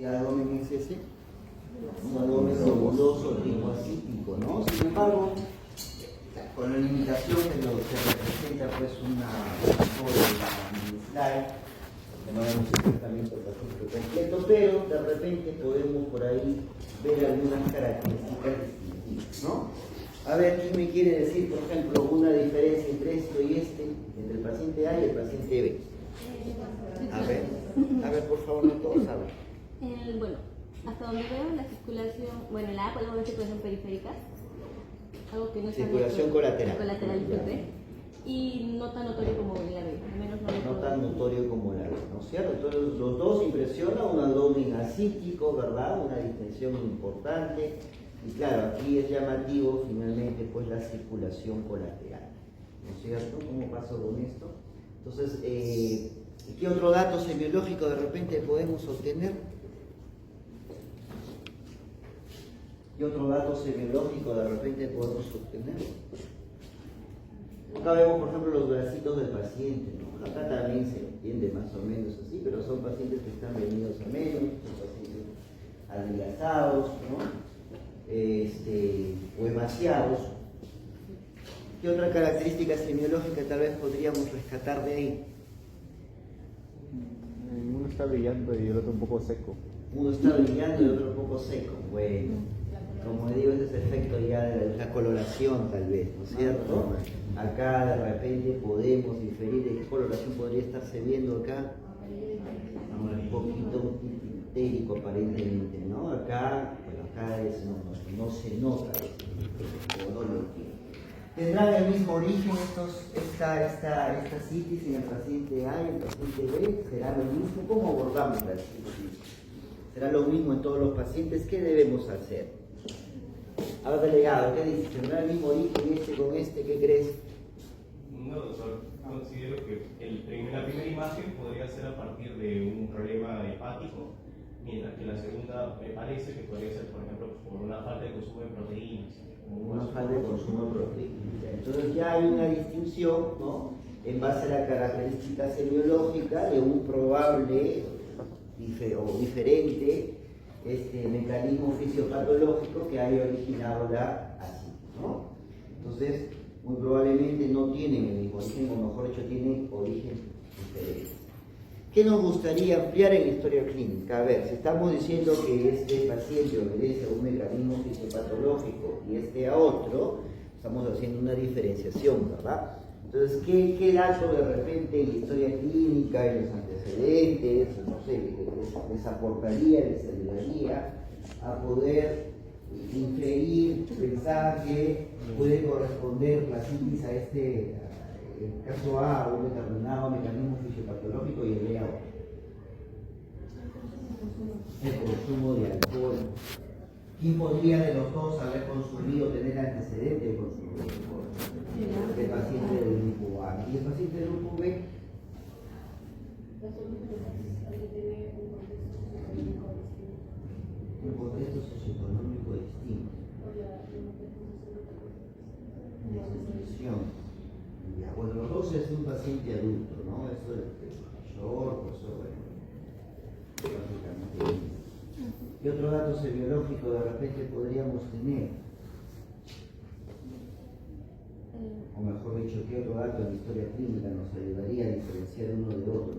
Abdomen es ese, un abdomen lobuloso tipo acítico, ¿no? Sin embargo, con la limitación de lo que representa pues una slide, que no vemos exactamente el paciente completo, pero de repente podemos por ahí ver algunas características distintivas, ¿no? A ver, ¿quién me quiere decir, por ejemplo, una diferencia entre esto y este, entre el paciente A y el paciente B? A ver, por favor, no todos saben. Bueno, hasta donde veo la circulación, bueno, en la A podemos ver circulación periférica, algo que no está Circulación colateral. Colateral, disculpe, y no tan notorio como en la B, al menos no tan notorio como la B, ¿no es cierto? Entonces los dos impresionan un abdomen asítico, ¿verdad? Una distensión importante, y claro, aquí es llamativo finalmente pues la circulación colateral, ¿no es cierto? ¿Cómo paso con esto? Entonces, ¿qué otro dato semiológico de repente podemos obtener? ¿Qué otro dato semiológico de repente podemos obtener? Acá vemos, por ejemplo, los bracitos del paciente, ¿no? Acá también se entiende más o menos así, pero son pacientes que están venidos a menos, son pacientes adelgazados, ¿no? O demasiados. ¿Qué otra característica semiológica tal vez podríamos rescatar de ahí? Uno está brillando y el otro un poco seco. Uno está brillando y el otro un poco seco. Bueno, como digo, ese es el efecto ya de la coloración tal vez, ¿no es cierto? Acá de repente podemos inferir de qué coloración podría estarse viendo acá. Un poquito pintérico aparentemente, ¿no? Acá, bueno, acá no se nota, o no lo tiene. ¿Tendrán el mismo origen esta citis en el paciente A y el paciente B? ¿Será lo mismo? ¿Cómo abordamos la citis? ¿Será lo mismo en todos los pacientes? ¿Qué debemos hacer? A ver, delegado, ¿qué dices? ¿Tendrá el mismo origen este con este? ¿Qué crees? No, doctor. Considero que la primera imagen podría ser a partir de un problema hepático, mientras que la segunda me parece que podría ser, por ejemplo, por una falta de consumo de proteínas. Una falta de consumo de proteínas. Entonces ya hay una distinción, ¿no? En base a la característica semiológica de un probable o diferente mecanismo fisiopatológico que haya originado la así, ¿no? Entonces, muy probablemente no tienen el mismo origen, o mejor dicho, tienen origen diferente. ¿Qué nos gustaría ampliar en la historia clínica? A ver, si estamos diciendo que este paciente obedece a un mecanismo fisiopatológico y este a otro, estamos haciendo una diferenciación, ¿verdad? Entonces, ¿qué dato de repente en la historia clínica, en los antecedentes, no sé, les aportaría, les ayudaría a poder inferir, pensar que puede corresponder la citis a el caso A, a un determinado mecanismo fisiopatológico y el B a otro? El consumo de alcohol. ¿Quién podría de los dos haber consumido, tener antecedentes de consumo de alcohol? El paciente del grupo A. ¿Y el paciente del grupo B? Un contexto socioeconómico distinto. Desnutrición. Bueno, los dos es un paciente adulto, ¿no? Eso es mayor, por eso, bueno, básicamente. ¿Qué otro dato semiológico de repente podríamos tener? O mejor dicho, ¿qué otro dato en la historia clínica nos ayudaría a diferenciar uno de otro?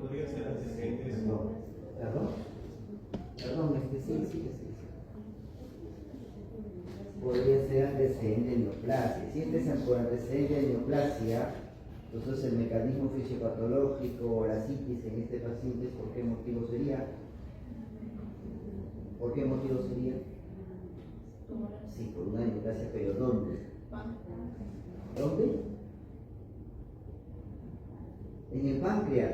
Podría ser antecedentes. Perdón, sí. Podría ser antecedente de neoplasia. Si este es por antecedente de neoplasia, entonces el mecanismo fisiopatológico o la citis en este paciente, ¿por qué motivo sería? ¿Por qué motivo sería? Sí, por una neoplasia, pero ¿dónde? ¿Dónde? En el páncreas.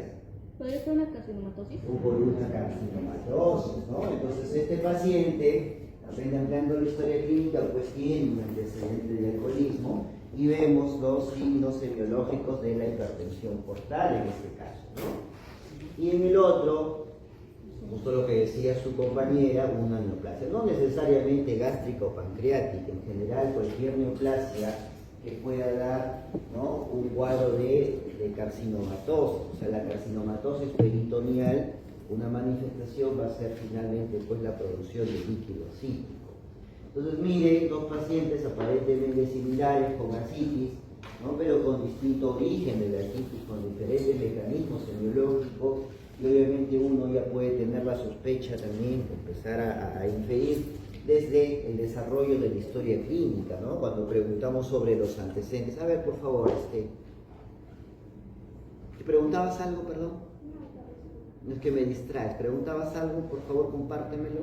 ¿Puede ser una carcinomatosis? O por una carcinomatosis, ¿no? Entonces este paciente, ampliando la historia clínica, pues tiene un antecedente de alcoholismo y vemos los signos semiológicos de la hipertensión portal en este caso, ¿no? Y en el otro, justo lo que decía su compañera, una neoplasia, no necesariamente gástrica o pancreática, en general cualquier neoplasia que pueda dar, ¿no?, un cuadro de carcinomatosis. O sea, la carcinomatosis peritoneal, una manifestación va a ser finalmente pues la producción de líquido asítico. Entonces miren, dos pacientes aparentemente similares con ascitis, ¿no? Pero con distinto origen de la ascitis, con diferentes mecanismos semiológicos, y obviamente uno ya puede tener la sospecha también, empezar a inferir desde el desarrollo de la historia clínica, ¿no? Cuando preguntamos sobre los antecedentes. A ver, por favor, ¿te preguntabas algo, perdón? No es que me distraes. ¿Preguntabas algo? Por favor, compártemelo.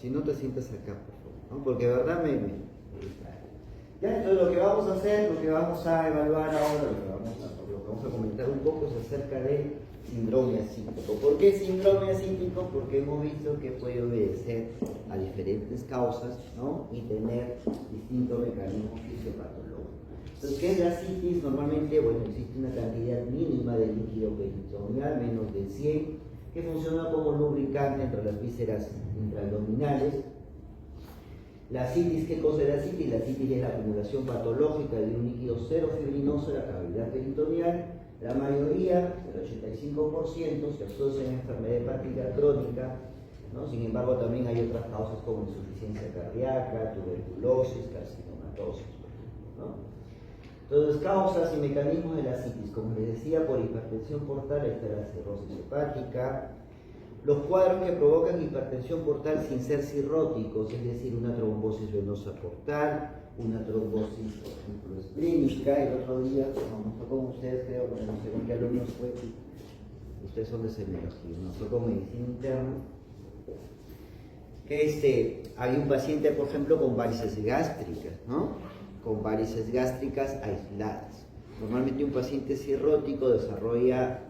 Si no te sientas acá, por favor, ¿no? Porque de verdad me distrae. Ya, entonces lo que vamos a hacer, lo que vamos a evaluar ahora, lo que vamos a comentar un poco es acerca del síndrome ascítico. ¿Por qué síndrome ascítico? Porque hemos visto que puede obedecer a diferentes causas, ¿no? Y tener distintos mecanismos fisiopatológicos. Entonces, ¿qué es la ascitis? Normalmente, bueno, existe una cantidad mínima de líquido peritoneal, menos de 100, que funciona como lubricante entre las vísceras intraabdominales. La ascitis, ¿qué cosa es la ascitis? La ascitis es la acumulación patológica de un líquido cero fibrinoso en la cavidad peritoneal. La mayoría, el 85%, se asocia a enfermedad hepática crónica, ¿no? Sin embargo, también hay otras causas como insuficiencia cardíaca, tuberculosis, carcinomatosis, ¿no? Entonces, causas y mecanismos de la ascitis, como les decía, por hipertensión portal está la cirrosis hepática. Los cuadros que provocan hipertensión portal sin ser cirróticos, es decir, una trombosis venosa portal, una trombosis, por ejemplo, esplénica. El otro día, no fue con ustedes, creo, no sé con qué alumnos fue, ustedes son de semiología, no fue con medicina interna, que había un paciente, por ejemplo, con varices gástricas, ¿no? Con varices gástricas aisladas. Normalmente un paciente cirrótico desarrolla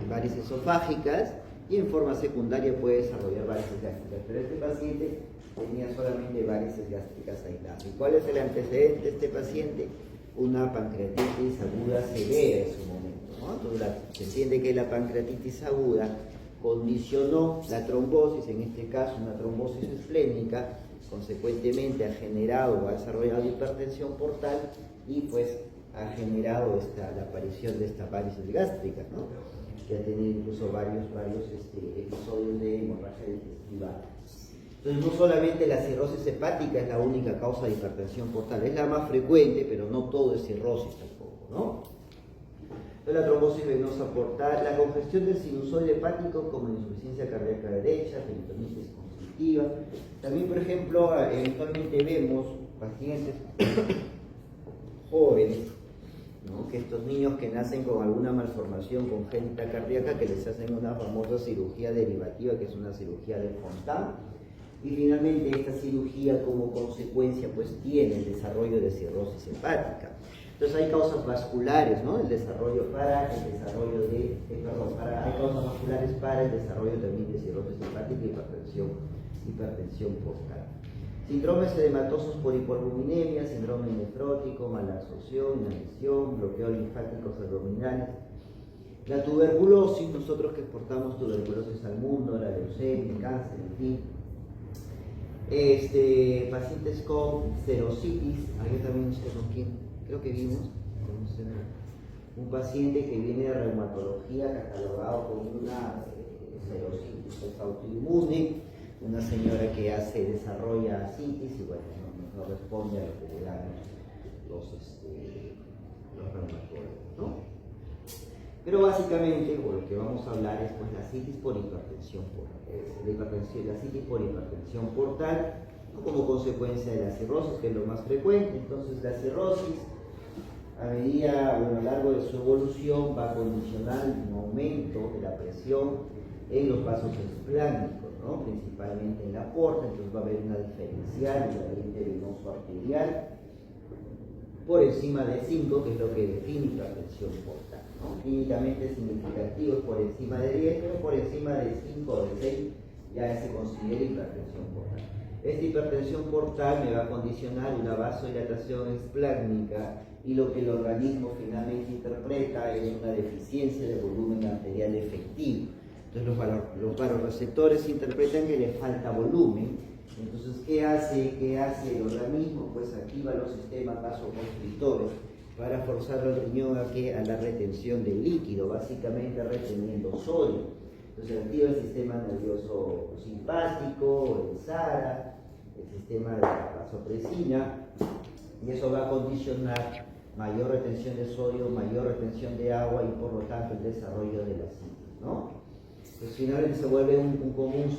varices esofágicas y en forma secundaria puede desarrollar varices gástricas, pero este paciente tenía solamente varices gástricas aisladas. ¿Y cuál es el antecedente de este paciente? Una pancreatitis aguda severa en su momento, ¿no? Entonces se entiende que la pancreatitis aguda condicionó la trombosis, en este caso una trombosis esplénica, consecuentemente ha generado o ha desarrollado hipertensión portal y pues ha generado la aparición de estas varices gástricas, ¿no? Que ha tenido incluso varios episodios de hemorragia digestiva. Entonces no solamente la cirrosis hepática es la única causa de hipertensión portal, es la más frecuente, pero no todo es cirrosis tampoco, ¿no? Entonces la trombosis venosa portal, la congestión del sinusoide hepático como insuficiencia cardíaca derecha, peritonitis constrictiva. También, por ejemplo, eventualmente vemos pacientes jóvenes, ¿no? Que estos niños que nacen con alguna malformación congénita cardíaca, que les hacen una famosa cirugía derivativa, que es una cirugía de Fontan, y finalmente esta cirugía como consecuencia pues tiene el desarrollo de cirrosis hepática. Entonces hay causas vasculares, ¿no? Hay causas vasculares para el desarrollo también de cirrosis hepática y hipertensión portal. Síndromes edematosos por hipoalbuminemia, síndrome nefrótico, malabsorción, inanición, bloqueo linfáticos abdominales. La tuberculosis, nosotros que exportamos tuberculosis al mundo, la leucemia, el cáncer, en fin. Pacientes con serositis, yo también no sé con quién, creo que vimos, un paciente que viene de reumatología catalogado con una serositis autoinmune, una señora que desarrolla ascitis y bueno, no responde a lo que le dan los reumatólogos, ¿no? Pero básicamente, lo que vamos a hablar es pues, la ascitis por hipertensión portal, ¿no? Como consecuencia de la cirrosis, que es lo más frecuente. Entonces la cirrosis, a lo largo de su evolución, va a condicionar un aumento de la presión en los vasos esplánicos, ¿no? Principalmente en la porta. Entonces va a haber una diferencial, un gradiente venoso arterial por encima de 5, que es lo que define hipertensión portal, ¿no? Clínicamente significativo es por encima de 10, pero por encima de 5 o de 6 ya se considera hipertensión portal. Esta hipertensión portal me va a condicionar una vasodilatación esplánica y lo que el organismo finalmente interpreta es una deficiencia de volumen arterial efectivo. Entonces los vasoreceptores interpretan que le falta volumen Entonces, ¿qué hace el organismo? Pues activa los sistemas vasoconstrictores para forzar al riñón a la retención del líquido, básicamente reteniendo sodio. Entonces activa el sistema nervioso simpático, el SARA, el sistema de la vasopresina, y eso va a condicionar mayor retención de sodio, mayor retención de agua y por lo tanto el desarrollo de la citis, ¿no? Pues finalmente se vuelve como un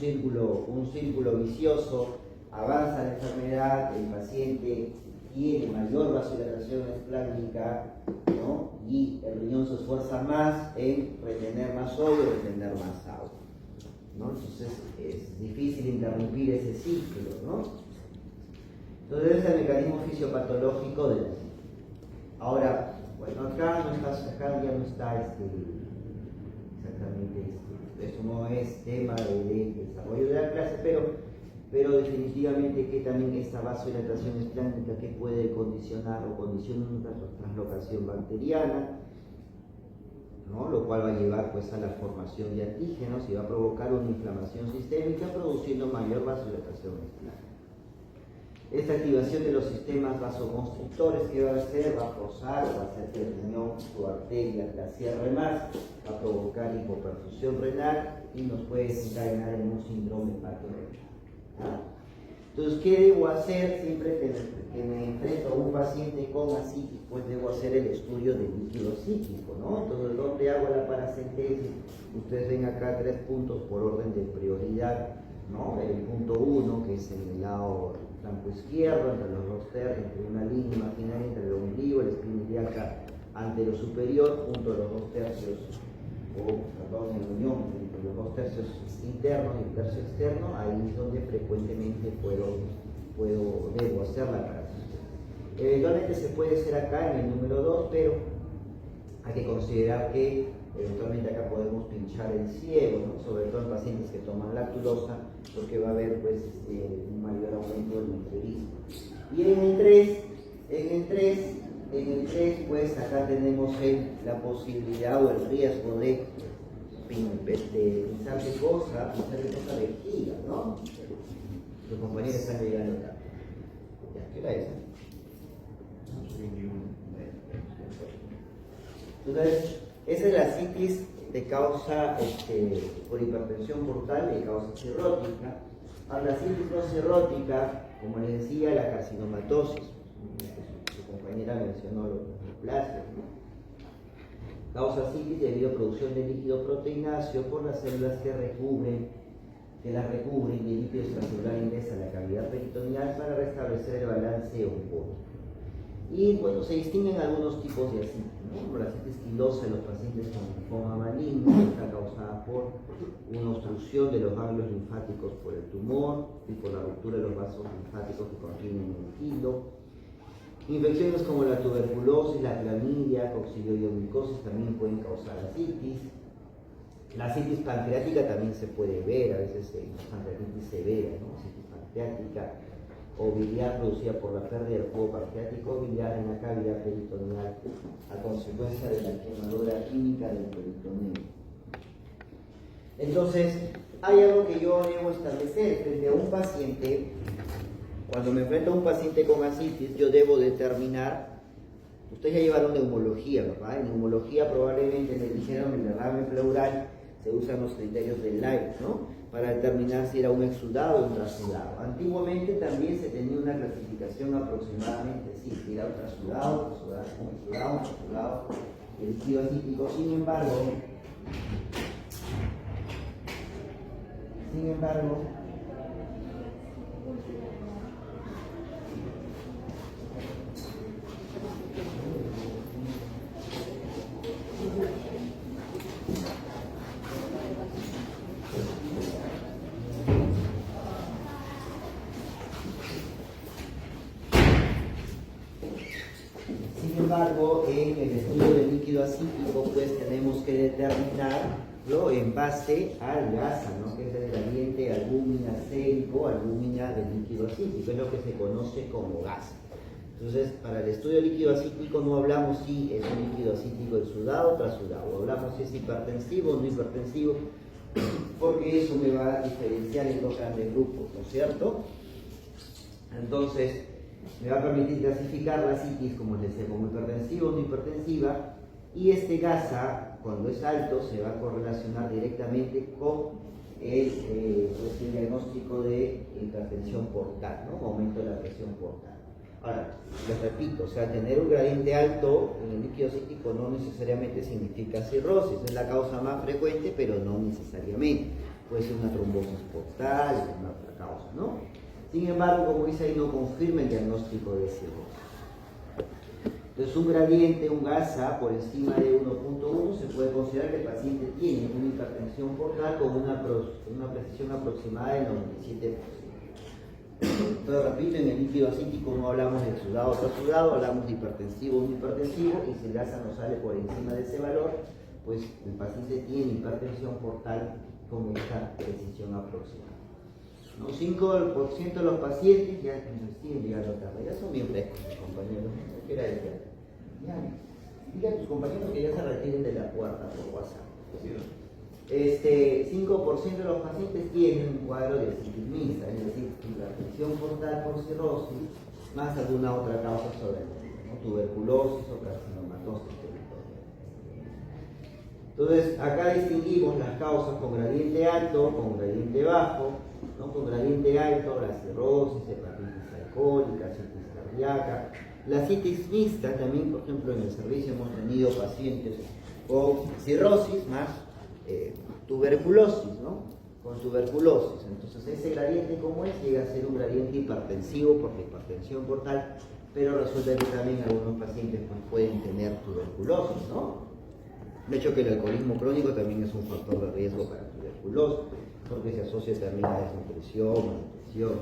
círculo vicioso, avanza la enfermedad, el paciente tiene mayor vasodilatación espláncnica, ¿no? Y el riñón se esfuerza más en retener más sodio, retener más agua, ¿no? Entonces es difícil interrumpir ese ciclo, ¿no? Entonces ese es el mecanismo fisiopatológico de la citis. Ahora, bueno, acá ya no está exactamente eso no es tema de desarrollo de la clase, pero definitivamente que también esta vasodilatación espláncnica que puede condicionar o condiciona una translocación bacteriana, ¿no? Lo cual va a llevar pues a la formación de antígenos y va a provocar una inflamación sistémica produciendo mayor vasodilatación espláncnica. Esta activación de los sistemas vasoconstrictores, ¿qué va a hacer? Va a forzar o va a hacer que el riñón, su arteria, la cierre más, va a provocar hipoperfusión renal y nos puede desencadenar en un síndrome hepatorenal. Entonces, ¿qué debo hacer siempre que me enfrento a un paciente con asitis? Pues debo hacer el estudio del líquido cíclico, ¿no? Entonces, ¿dónde hago la paracentesis? Ustedes ven acá 3 puntos por orden de prioridad, ¿no? El punto 1, que es en el lado flanco izquierdo, entre los dos tercios, entre una línea imaginaria entre el ombligo, el espina ilíaca antero superior, junto a los 2 tercios, perdón, en unión entre los 2 tercios internos y el tercio externo, ahí es donde frecuentemente debo hacer la paracentesis. Eventualmente se puede hacer acá en el número 2, pero hay que considerar que eventualmente acá podemos pinchar el ciego, ¿no? Sobre todo en pacientes que toman lactulosa, porque va a haber pues, un mayor aumento del microorganismo. Y en el 3 pues acá tenemos la posibilidad o el riesgo de pinchar de cosa vejiga, ¿no? Los compañeros están llegando acá. Ya, ¿qué hora es? 21. Entonces, esa es la citis de causa por hipertensión portal de causa cirrótica. A la citis no cirrótica, como les decía, la carcinomatosis, su compañera mencionó los neoplasias, ¿no? Causa citis debido a producción de líquido proteináceo por las células que las recubren de líquido extracelular ingresa a la cavidad peritoneal para restablecer el balance oncótico. Y bueno, se distinguen algunos tipos de asitis, ¿no? La asitis quilosa en los pacientes con linfoma maligno está causada por una obstrucción de los ganglios linfáticos por el tumor y por la ruptura de los vasos linfáticos que contienen el quilo. Infecciones como la tuberculosis, la clamidia, coccidioidomicosis también pueden causar asitis. La asitis pancreática también se puede ver, a veces pancreatitis severa, ¿no? Asitis pancreática o biliar producida por la pérdida del jugo pancreático biliar en la cavidad peritoneal a consecuencia de la quemadura química del peritoneo. Entonces, hay algo que yo debo establecer frente a un paciente. Cuando me enfrento a un paciente con asitis, yo debo determinar, ustedes ya llevaron neumología, ¿verdad? En neumología probablemente me dijeron en el derrame pleural se usan los criterios del Light, ¿no? Para determinar si era un exudado o un trasudado. Antiguamente también se tenía una clasificación aproximadamente, sí, si era un trasudado, el líquido acítico. Sin embargo, en el estudio del líquido acítico, pues tenemos que determinarlo en base al GASA, ¿no? Que es el gradiente albúmina sérico, albúmina del líquido acítico, es lo que se conoce como GASA. Entonces, para el estudio del líquido acítico no hablamos si es un líquido acítico exudado o trasudado, hablamos si es hipertensivo o no hipertensivo, porque eso me va a diferenciar en dos grandes grupos, ¿no es cierto? Entonces, me va a permitir clasificar la citis, como les decía, como hipertensiva o no hipertensiva, y este GASA, cuando es alto, se va a correlacionar directamente con el diagnóstico de hipertensión portal, ¿no? Aumento de la presión portal. Ahora, les repito, o sea, tener un gradiente alto en el líquido cítico no necesariamente significa cirrosis, es la causa más frecuente, pero no necesariamente. Puede ser una trombosis portal, una otra causa, ¿no? Sin embargo, como dice ahí, no confirma el diagnóstico de cirrosis. Entonces, un gradiente, un GASA por encima de 1.1 se puede considerar que el paciente tiene una hipertensión portal con una precisión aproximada del 97%. Entonces, repito, en el líquido acítico no hablamos de exudado o transudado, hablamos de hipertensivo o no hipertensivo, y si el GASA nos sale por encima de ese valor, pues el paciente tiene hipertensión portal con esta precisión aproximada. ¿No? 5% de los pacientes ya siguen llegando tarde, ya son bien frescos, mis compañeros. ¿Qué era ella? Ya, diga a tus compañeros que ya se retiren de la puerta por WhatsApp. 5% de los pacientes tienen un cuadro de citis mixta, es decir, hipertensión portal por cirrosis, más alguna otra causa sobrevenida, ¿no? Tuberculosis o carcinomatosis territorial. Entonces, acá distinguimos las causas con gradiente alto, con gradiente bajo, ¿no? Con gradiente alto, la cirrosis, hepatitis alcohólica, citis cardíaca. La citis mixta también, por ejemplo, en el servicio hemos tenido pacientes con cirrosis más tuberculosis, ¿no? Con tuberculosis. Entonces, ese gradiente, como es, llega a ser un gradiente hipertensivo por la hipertensión portal, pero resulta que también algunos pacientes pues, pueden tener tuberculosis, ¿no? De hecho, que el alcoholismo crónico también es un factor de riesgo para tuberculosis, porque se asocia también a desnutrición, malnutrición.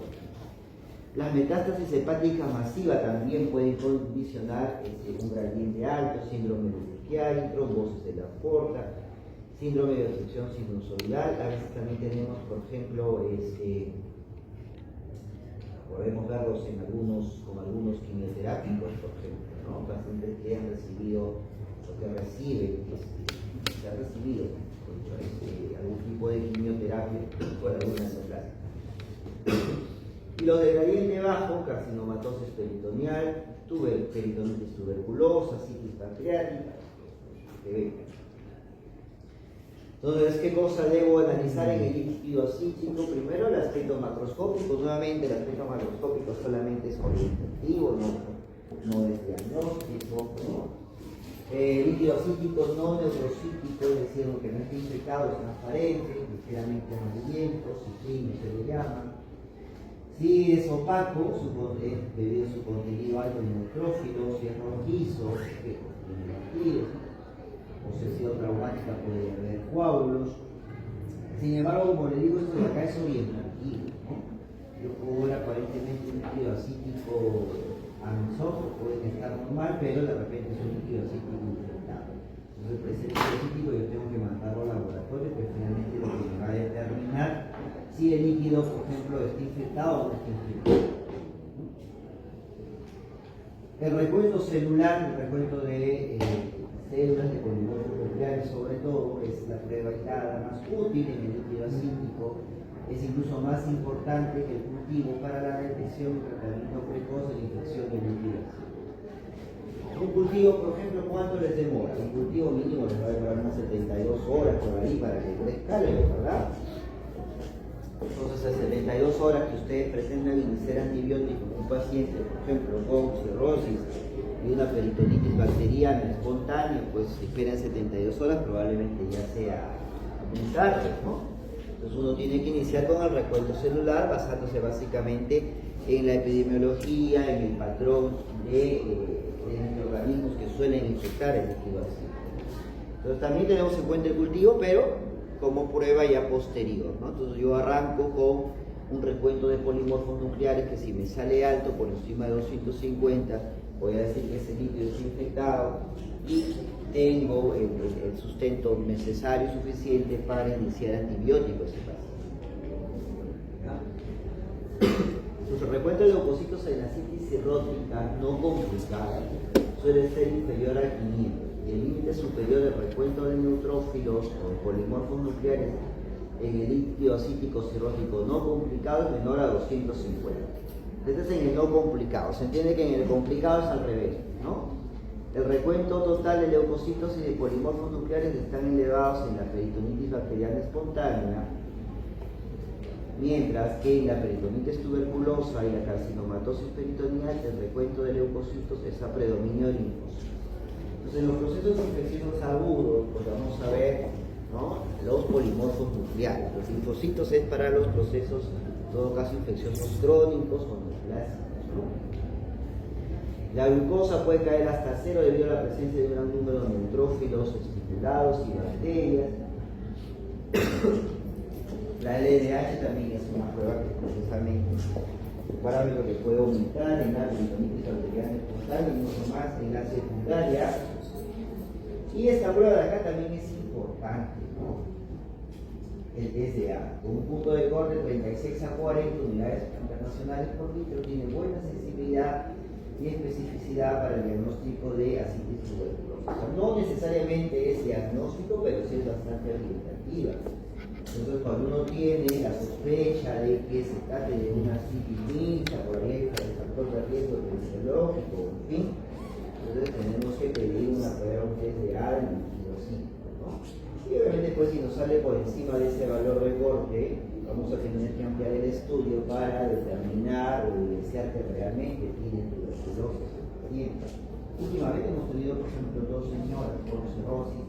Las metástasis hepáticas masivas también pueden condicionar un gradiente alto, síndrome de Chiari, trombosis de la aorta, síndrome de obstrucción sinusoidal. A veces también tenemos, por ejemplo, podemos verlos con algunos quimioterápicos, por ejemplo, ¿no? Pacientes que han recibido o que reciben, se ha recibido algún tipo de quimioterapia por alguna neoplasia. Y los de gradiente bajo, carcinomatosis peritoneal, peritonitis tuberculosa, citis pancreática, Entonces, ¿qué cosa debo analizar en el líquido acítico? Primero, el aspecto macroscópico. Nuevamente, el aspecto macroscópico solamente es orientativo, no es diagnóstico, ¿no? Líquido acítico no neurocítico, es decir, lo que no está infectado es transparente, ligeramente amarillento, citrino se le llama. Si es opaco, debido a su contenido alto en neutrófilos, si es rojizo, posesión traumática puede haber coágulos. Sin embargo, como le digo, esto de acá es orientativo, ¿no? Yo puedo ver aparentemente un líquido acítico a mis ojos, puede estar normal, pero de repente es un líquido acítico infectado. Entonces, ese líquido acítico yo tengo que mandarlo al laboratorio, que finalmente lo que me va a determinar si el líquido, por ejemplo, está infectado o no está infectado. El recuento celular, el recuento de células de polimorfos nucleares, sobre todo, es la prueba aislada más útil en el líquido acítico. Es incluso más importante que el cultivo para la detección y tratamiento precoz de la infección del líquido acítico. Un cultivo, por ejemplo, ¿cuánto les demora? Un cultivo mínimo les va a demorar unas 72 horas por ahí para que crezca, ¿verdad? Entonces, a 72 horas que ustedes pretendan iniciar antibióticos en un paciente, por ejemplo, con cirrosis y una peritonitis bacteriana espontánea, pues si esperan 72 horas probablemente ya sea muy tarde, ¿no? Entonces uno tiene que iniciar con el recuento celular basándose básicamente en la epidemiología, en el patrón de microorganismos que suelen infectar el líquido acítico. Entonces también tenemos en cuenta el cultivo, pero como prueba ya posterior, ¿no? Entonces yo arranco con un recuento de polimorfos nucleares que si me sale alto por encima de 250, voy a decir que ese líquido está infectado y tengo el sustento necesario y suficiente para iniciar antibióticos en paciente. El recuento de leucocitos en la citis cirrótica no complicada suele ser inferior a 500. Y el límite superior del recuento de neutrófilos o de polimorfos nucleares en el líquido acítico cirrótico no complicado es menor a 250. Este es en el no complicado. Se entiende que en el complicado es al revés, ¿no? El recuento total de leucocitos y de polimorfos nucleares están elevados en la peritonitis bacteriana espontánea, mientras que en la peritonitis tuberculosa y la carcinomatosis peritoneal el recuento de leucocitos es a predominio de linfocitos. Entonces, en los procesos infecciosos agudos, pues vamos a ver, ¿no?, los polimorfos nucleares. Los linfocitos es para los procesos, en todo caso, infecciosos crónicos o neoplásicos, ¿no? La glucosa puede caer hasta cero debido a la presencia de un gran número de neutrófilos estipulados y bacterias. La LDH también es una prueba que precisamente un parámetro que puede aumentar en la peritonitis bacteriana espontánea y mucho más en la secundaria. Y esta prueba de acá también es importante, ¿no? El SDA, con un punto de corte 36 a 40 unidades internacionales por litro, tiene buena sensibilidad y especificidad para el diagnóstico de asitis tuberculosa. O sea, no necesariamente es diagnóstico, pero sí es bastante orientativa. Entonces, cuando uno tiene la sospecha de que se trate de una asitis mixta por ahí el factor de riesgo epidemiológico, en fin, entonces tenemos que pedir una prueba, un test de ADN, ¿no? Y obviamente, pues, si nos sale por encima de ese valor de corte, vamos a tener que ampliar el estudio para determinar o evidenciar que realmente tienen tuberculosis. Últimamente hemos tenido, por ejemplo, dos señoras con cirrosis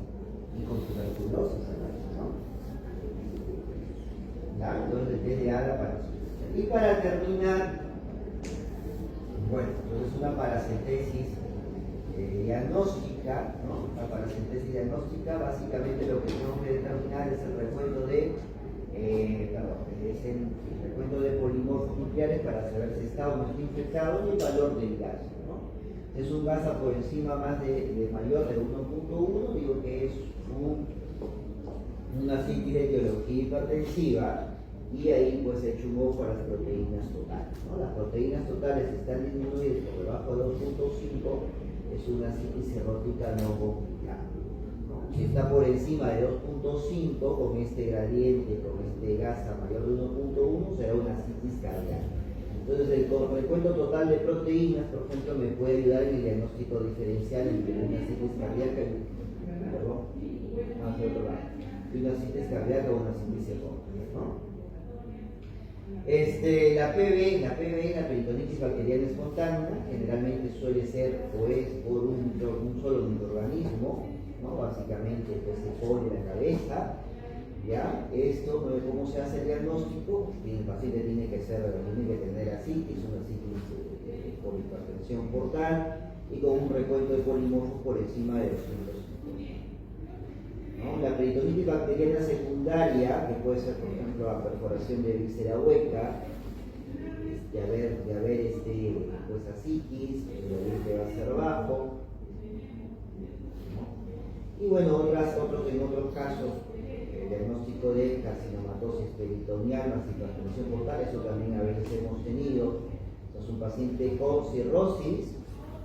y con tuberculosis, ¿no? ¿Ya? Entonces, el test de ADA para eso. Y para terminar, bueno, entonces una paracentesis diagnóstica, ¿no? La paracentesis diagnóstica, básicamente lo que tenemos que determinar es el recuento de es el recuento de polimorfos nucleares para saber si está o no está infectado y el valor del gas, ¿no? Es un gas por encima más de mayor de 1.1, digo que es una asitis de etiología hipertensiva, y ahí pues he hecho un ojo a las proteínas totales, ¿no? Las proteínas totales están disminuidas por debajo de 2.5, es una asitis cirrótica no complicada. Si está por encima de 2.5, con este gradiente, con este gas mayor de 1.1, será una asitis cardíaca. Entonces, el recuento total de proteínas, por ejemplo, me puede ayudar en el diagnóstico diferencial entre una asitis cardíaca y una asitis cardíaca o una asitis cirrótica, ¿no? La PB, la peritonitis bacteriana espontánea, generalmente suele ser o es por un solo microorganismo, ¿no? Básicamente pues se pone la cabeza, ¿ya? Esto, ¿cómo se hace el diagnóstico? El paciente tiene que tener asitis, una asitis por hipertensión portal y con un recuento de polimorfos por encima de 250, ¿no? La peritonitis bacteriana secundaria, que puede ser por ejemplo la perforación de víscera hueca, de haber pues asitis, el oriente va a ser bajo, y bueno, en otros casos, el diagnóstico de carcinomatosis peritoneal más hipertensión portal, eso también a veces hemos tenido. Es un paciente con cirrosis,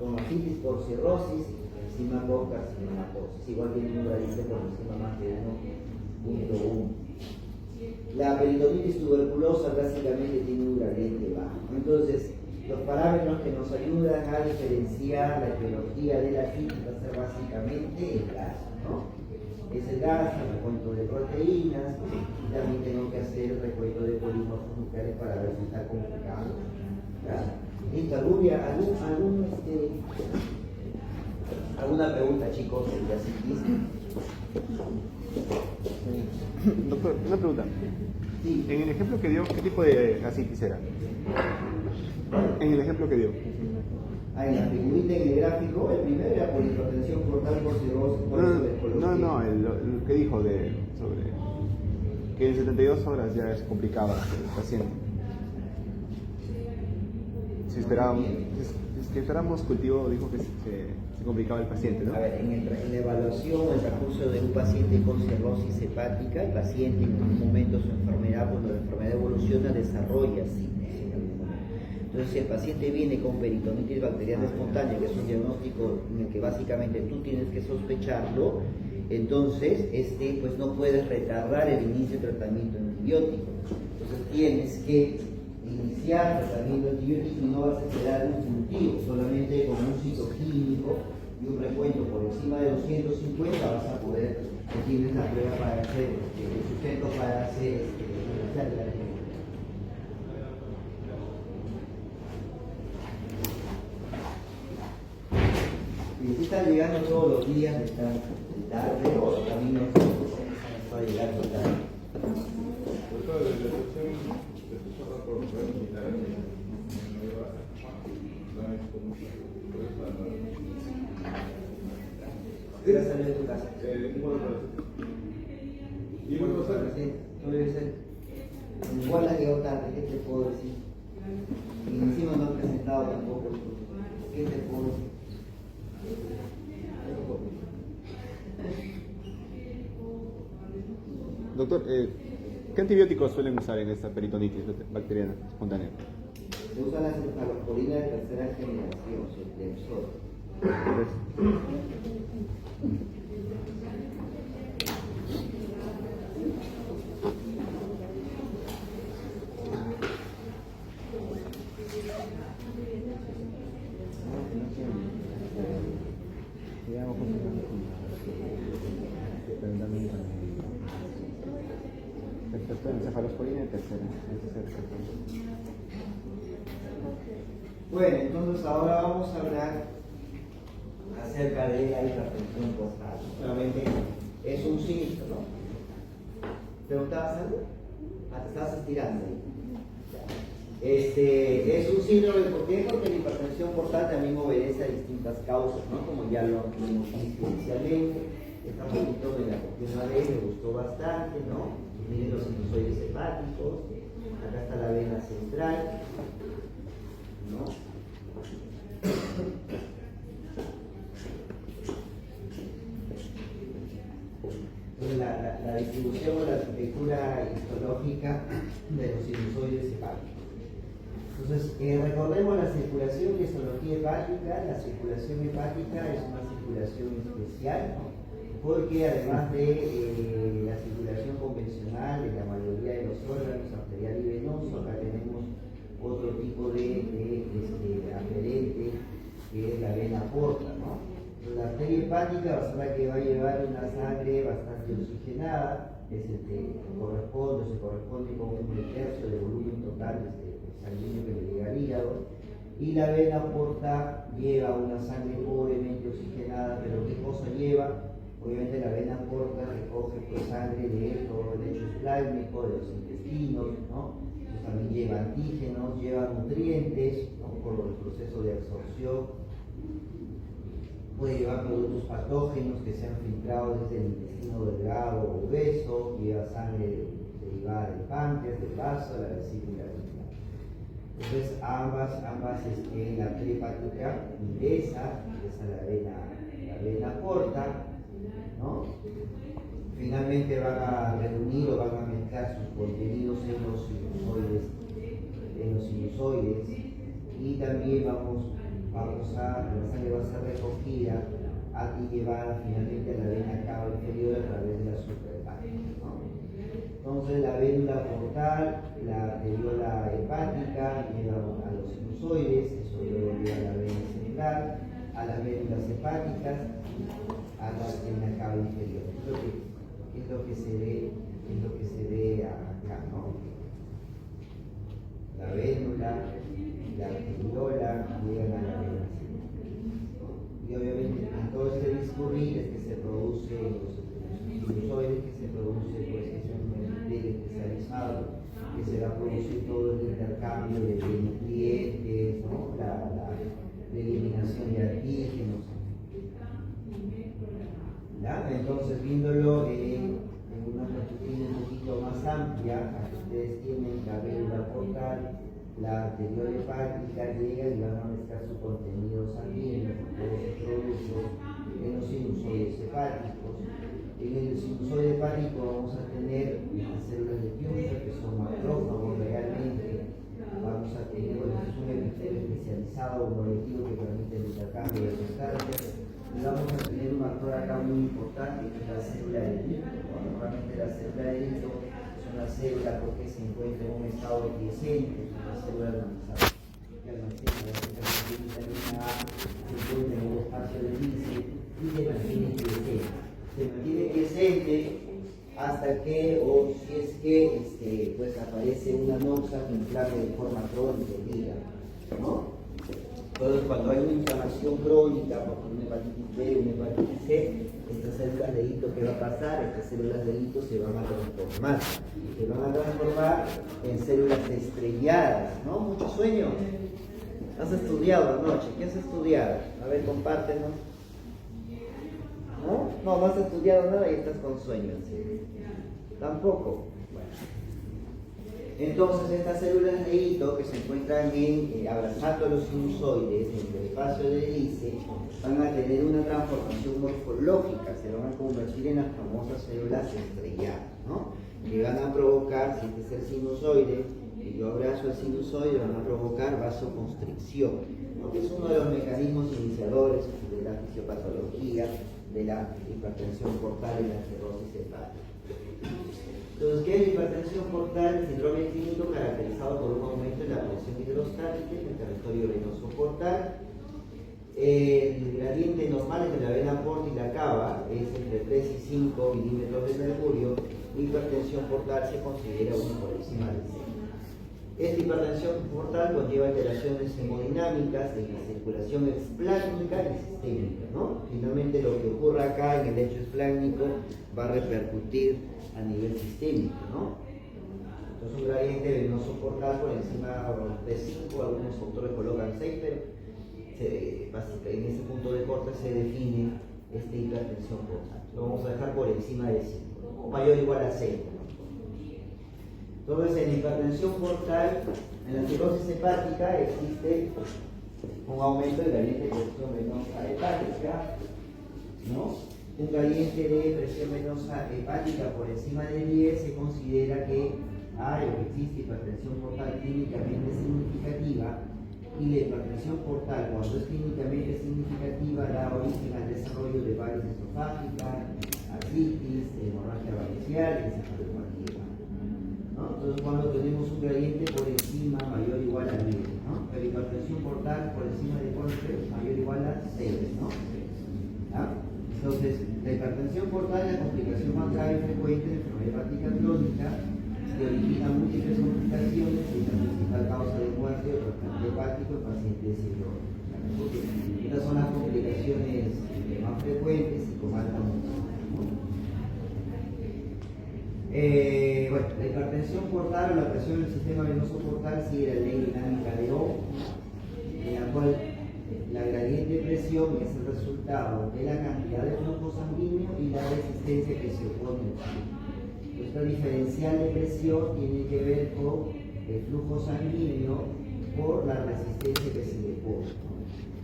con asitis por cirrosis, encima con carcinomatosis, igual tiene un gradiente por encima más de 1.1. La peritonitis tuberculosa básicamente tiene un gradiente bajo. Entonces, los parámetros que nos ayudan a diferenciar la etiología de la asitis va a ser básicamente el gas, ¿no? Es el gas, el recuento de proteínas, también tengo que hacer el recuento de polimorfos nucleares para ver si está complicado. ¿Listo? ¿Alguna pregunta, chicos, de la asitis? Doctor, una pregunta. Sí. En el ejemplo que dio, ¿qué tipo de asitis era? En el ejemplo que dio. En la figurita en el gráfico, el primero era por hipertensión portal por cirrosis. No, el que dijo sobre que en 72 horas ya es complicado el paciente. Si esperábamos cultivo, dijo que se complicaba el paciente, ¿no? A ver, en la evaluación, el recurso de un paciente con cirrosis hepática, el paciente en algún momento su enfermedad, cuando la enfermedad evoluciona, desarrolla asitis en algún momento. Entonces, si el paciente viene con peritonitis bacteriana espontánea, que es un diagnóstico en el que básicamente tú tienes que sospecharlo, entonces pues no puedes retardar el inicio de tratamiento antibiótico. Entonces tienes que iniciar iniciar tratamiento antibiótico no vas a esperar un cultivo, solamente con un citoquímico y un recuento por encima de 250 vas a poder, tienes la prueba para hacer, el sustento para hacer la y si están llegando todos los días, están tarde o los caminos para llegar tarde. ¿Qué vas a salir de tu casa? No debe ser. Igual has llegado tarde, ¿qué te puedo decir? Y encima no has presentado tampoco. ¿Qué te puedo decir? Doctor, ¿qué antibióticos suelen usar en esta peritonitis bacteriana espontánea? Se usan las cefalosporinas de tercera generación, Ceftriaxona. Cefalosporina de tercera. Bueno, entonces ahora vamos a hablar acerca de la hipertensión postal. Solamente es un síntoma. ¿Te gustaba hacerlo? Te estabas estirando ahí. Es un síndrome, ¿por qué? Porque la hipertensión portal también obedece a distintas causas, ¿no? Como ya lo hemos visto inicialmente. Esta poquito de la última vez me gustó bastante, ¿no? Miren los sinusoides hepáticos, acá está la vena central, ¿no? Entonces la distribución o la arquitectura histológica de los sinusoides hepáticos. Entonces, recordemos la circulación y histología hepática. La circulación hepática es una circulación especial, ¿no? Porque además de la circulación convencional de la mayoría de los órganos arterial y venoso, acá tenemos otro tipo de aferente que es la vena porta, ¿no? Entonces, la arteria hepática va a ser la que va a llevar una sangre bastante oxigenada, es el que se corresponde con un tercio del volumen total sanguíneo que le llega al hígado, y la vena porta lleva una sangre pobremente oxigenada, pero ¿qué cosa lleva? Obviamente la vena porta recoge sangre de todo el lecho esplácnico, de los intestinos, ¿no? Entonces también lleva antígenos, lleva nutrientes, ¿no? Por el proceso de absorción. Puede llevar productos patógenos que se han filtrado desde el intestino delgado o grueso, lleva sangre derivada del páncreas, del vaso, la vesícula biliar. Entonces ambas la arteria hepática ingresa la vena porta, ¿no? Finalmente van a reunir o van a mezclar sus contenidos en los sinusoides, y también la sangre va a ser recogida y llevada finalmente a la vena cava inferior a través de la suprahepática, ¿no? Entonces la vénula portal, la arteriola hepática lleva a los sinusoides, eso luego lleva a la vena central, a las vénulas hepáticas, a la vena cava inferior. Es lo que se ve acá, ¿no? La vénula, la arteriola llegan a la vena central. Y obviamente en todo este discurrir es que se produce los sinusoides, que se produce pues un pliegue especializado, que se va a producir todo el intercambio de nutrientes, ¿no? la eliminación de antígenos. ¿Ya? Entonces, viéndolo en una perspectiva un poquito más amplia, aquí ustedes tienen la vénula portal, la arteriola hepática, llegan y van a mezclar su contenido sanguíneo con todos sus productos en los sinusoides hepáticos. En el sinusoide hepático vamos a tener las células de Pünktner, que son macrófagos realmente. Vamos a tener un epitelio especializado, un moléculo que permite el intercambio de sustancias. Y vamos a tener un actor acá muy importante, que es la célula de Hito. Normalmente la célula de Hito es una célula porque se encuentra en un estado quiescente, una célula que almacena la vitamina A, se encuentra en un espacio de Lice y se mantiene quiescente. Se mantiene quiescente hasta que, o si es que, pues aparece una noxa que inflame de forma crónica el hígado, ¿no? Entonces, cuando hay una inflamación crónica, por una hepatitis B, una hepatitis C, estas células de hito, ¿qué va a pasar? Estas células de hito se van a transformar en células estrelladas, ¿no? Mucho sueño. ¿Has estudiado anoche? ¿Qué has estudiado? A ver, compártenos. No has estudiado nada y estás con sueño. ¿Sí? Tampoco. Bueno. Entonces, estas células de hito que se encuentran abrazando a los sinusoides en el espacio de Lice van a tener una transformación morfológica, se van a convertir en las famosas células estrelladas, ¿no? Que van a provocar, si este es el sinusoide, y yo abrazo el sinusoide, van a provocar vasoconstricción, ¿no? Que es uno de los mecanismos iniciadores de la fisiopatología de la hipertensión portal y la cirrosis hepática. Entonces, ¿qué es la hipertensión portal? El síndrome clínico caracterizado por un aumento en la presión hidrostática en el territorio venoso portal. El gradiente normal entre la vena porta y la cava es entre 3 y 5 milímetros de mercurio. La hipertensión portal se considera uno por encima de 6. Esta hipertensión portal conlleva alteraciones hemodinámicas en la circulación explásmica y sistémica, ¿no? Finalmente, lo que ocurra acá en el lecho esplácnico va a repercutir a nivel sistémico, ¿no? Entonces, un gradiente venoso portal por encima de 5, algunos autores colocan 6, pero en ese punto de corte se define esta hipertensión portal. Lo vamos a dejar por encima de 5, ¿no? O mayor o igual a 6, ¿no? Entonces, en la hipertensión portal, en la cirrosis hepática, existe un aumento del gradiente de presión venosa hepática, ¿no? Un gradiente de presión venosa hepática por encima de 10 se considera que hay o existe hipertensión portal clínicamente significativa, y la hipertensión portal, cuando es clínicamente significativa, da origen al desarrollo de varices esofágicas, artritis, hemorragia variceal y encefalopatía, ¿no? Entonces, cuando tenemos un gradiente por encima mayor o igual a 10, ¿no? La hipertensión portal por encima de 4 mayor o igual a 6, ¿no? ¿Ah? Entonces, la hipertensión portal es la complicación más grave y frecuente de enfermedad hepática crónica, que origina múltiples complicaciones y es la principal causa de muerte o trasplante hepático en pacientes cirróticos. Estas son las complicaciones más frecuentes y con alta mortalidad, ¿no? Bueno, la hipertensión portal o la presión del sistema venoso portal sigue la ley dinámica de Ohm, en la cual la gradiente de presión es el resultado de la cantidad de flujo sanguíneo y la resistencia que se opone al flujo. Esta diferencial de presión tiene que ver con el flujo sanguíneo por la resistencia que se le pone, ¿no?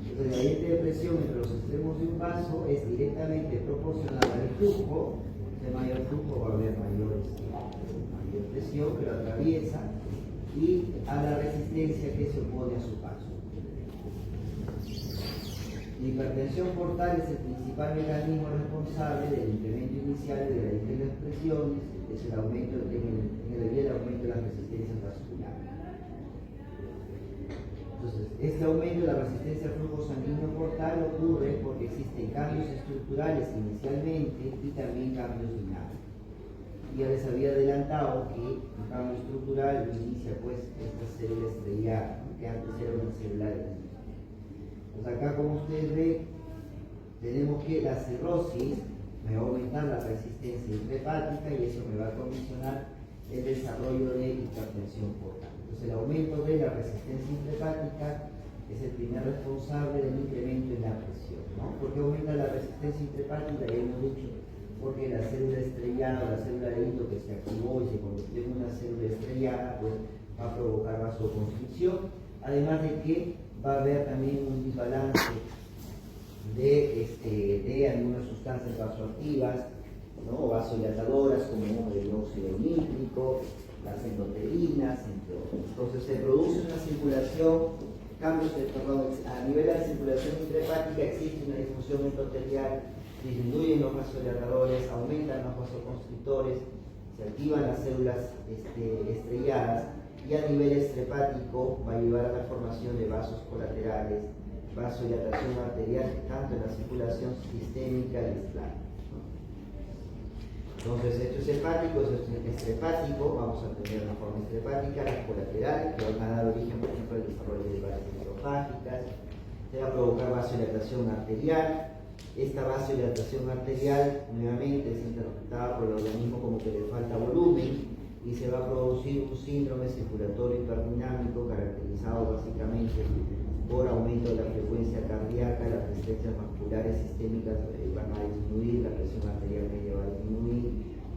Entonces, el gradiente de presión entre los extremos de un vaso es directamente proporcional al flujo. De mayor flujo va a haber mayor presión que lo atraviesa y a la resistencia que se opone a su paso. La hipertensión portal es el principal mecanismo responsable del incremento inicial de gradiente de las presiones, es el aumento el aumento de las resistencias vasculares. Entonces, este aumento de la resistencia al flujo sanguíneo portal ocurre porque existen cambios estructurales inicialmente y también cambios dinámicos. Ya les había adelantado que un cambio estructural inicia pues esta célula estrellada, ¿no? Que antes era una célula de la. Pues acá, como ustedes ven, tenemos que la cirrosis me va a aumentar la resistencia intrahepática y eso me va a condicionar el desarrollo de hipertensión portal. Entonces, el aumento de la resistencia intrahepática es el primer responsable del incremento en la presión, ¿no? ¿Por qué aumenta la resistencia intrahepática? Ya hemos dicho, porque la célula estrellada o la célula de hito que se activó y se convirtió en una célula estrellada, pues va a provocar vasoconstricción, además de que va a haber también un desbalance de algunas sustancias vasoactivas, ¿no? O vasodilatadoras como el óxido nítrico, las endoterinas, entre otros. Entonces se produce una circulación, a nivel de la circulación intrahepática existe una disfunción endotelial, disminuyen los vasodilatadores, aumentan los vasoconstrictores, se activan las células estrelladas, y a nivel extrahepático va a llevar a la formación de vasos colaterales, vasodilatación arterial, tanto en la circulación sistémica y esplánica. Entonces, esto es hepático, esto es extrahepático, vamos a tener una forma extrahepática, las colaterales, que van a dar origen, por ejemplo, al desarrollo de varices esofágicas, se va a provocar vasodilatación arterial. Esta vasodilatación arterial, nuevamente, es interpretada por el organismo como que le falta volumen, y se va a producir un síndrome circulatorio hiperdinámico caracterizado básicamente por aumento de la frecuencia cardíaca, las resistencias vasculares sistémicas van a disminuir, la presión arterial media va a disminuir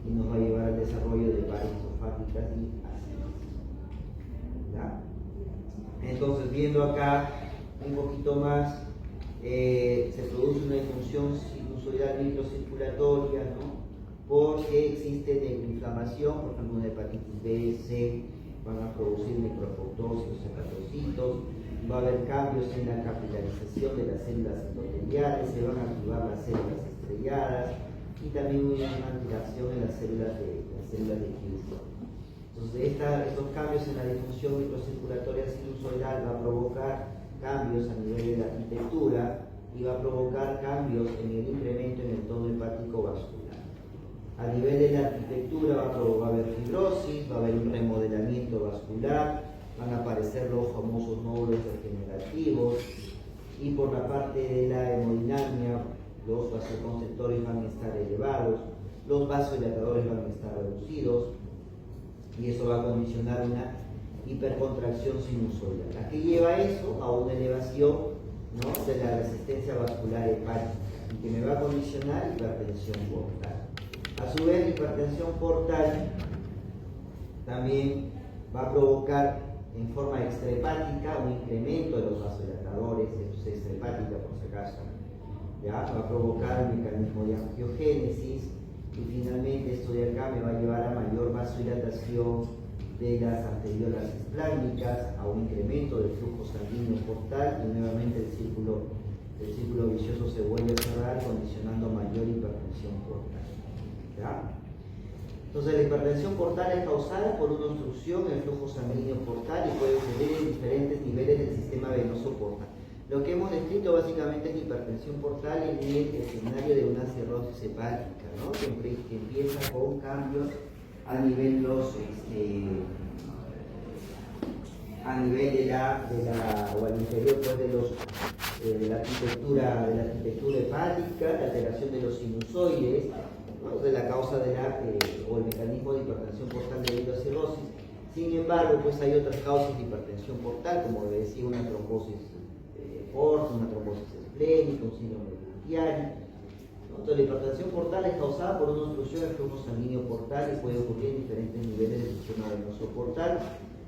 y nos va a llevar al desarrollo de varices esofágicas y ascitis. Entonces, viendo acá un poquito más, se produce una disfunción sinusoidal microcirculatoria, ¿no? Porque existe inflamación, por ejemplo, una hepatitis B, C, van a producir microapoptosis, hepatocitos, va a haber cambios en la capilarización de las células endoteliales, se van a activar las células estrelladas y también una alteración en las células de Kilston. Entonces, estos cambios en la disfunción microcirculatoria sinusoidal va a provocar cambios a nivel de la arquitectura y va a provocar cambios en el incremento en el tono hepático vascular. A nivel de la arquitectura va a haber fibrosis, va a haber un remodelamiento vascular, van a aparecer los famosos nódulos degenerativos, y por la parte de la hemodinamia, los vasoconstrictores van a estar elevados, los vasodilatadores van a estar reducidos, y eso va a condicionar una hipercontracción sinusoidal. ¿A qué lleva eso? A una elevación, ¿no?, de la resistencia vascular hepática, y que me va a condicionar hipertensión portal. A su vez, la hipertensión portal también va a provocar en forma extrahepática un incremento de los vasodilatadores, esto es extrahepática por si acaso, ¿ya? Va a provocar un mecanismo de angiogénesis, y finalmente esto de acá me va a llevar a mayor vasodilatación de las arteriolas esplánicas, a un incremento del flujo sanguíneo portal, y nuevamente el círculo vicioso se vuelve a cerrar, condicionando mayor hipertensión portal. ¿Ya? Entonces, la hipertensión portal es causada por una obstrucción en el flujo sanguíneo portal y puede ocurrir en diferentes niveles del sistema venoso portal. Lo que hemos descrito básicamente es la hipertensión portal en el escenario de una cirrosis hepática, ¿no? Que empieza con cambios a nivel a nivel o al interior, pues, de la arquitectura hepática, la alteración de los sinusoides, ¿no?, de la causa o el mecanismo de hipertensión portal debido a cirrosis. Sin embargo, pues hay otras causas de hipertensión portal, como decía, una trombosis porta, una trombosis esplénica, un síndrome de Chiari, ¿no? Entonces, la hipertensión portal es causada por una obstrucción del flujo sanguíneo portal y puede ocurrir en diferentes niveles del sistema venoso portal.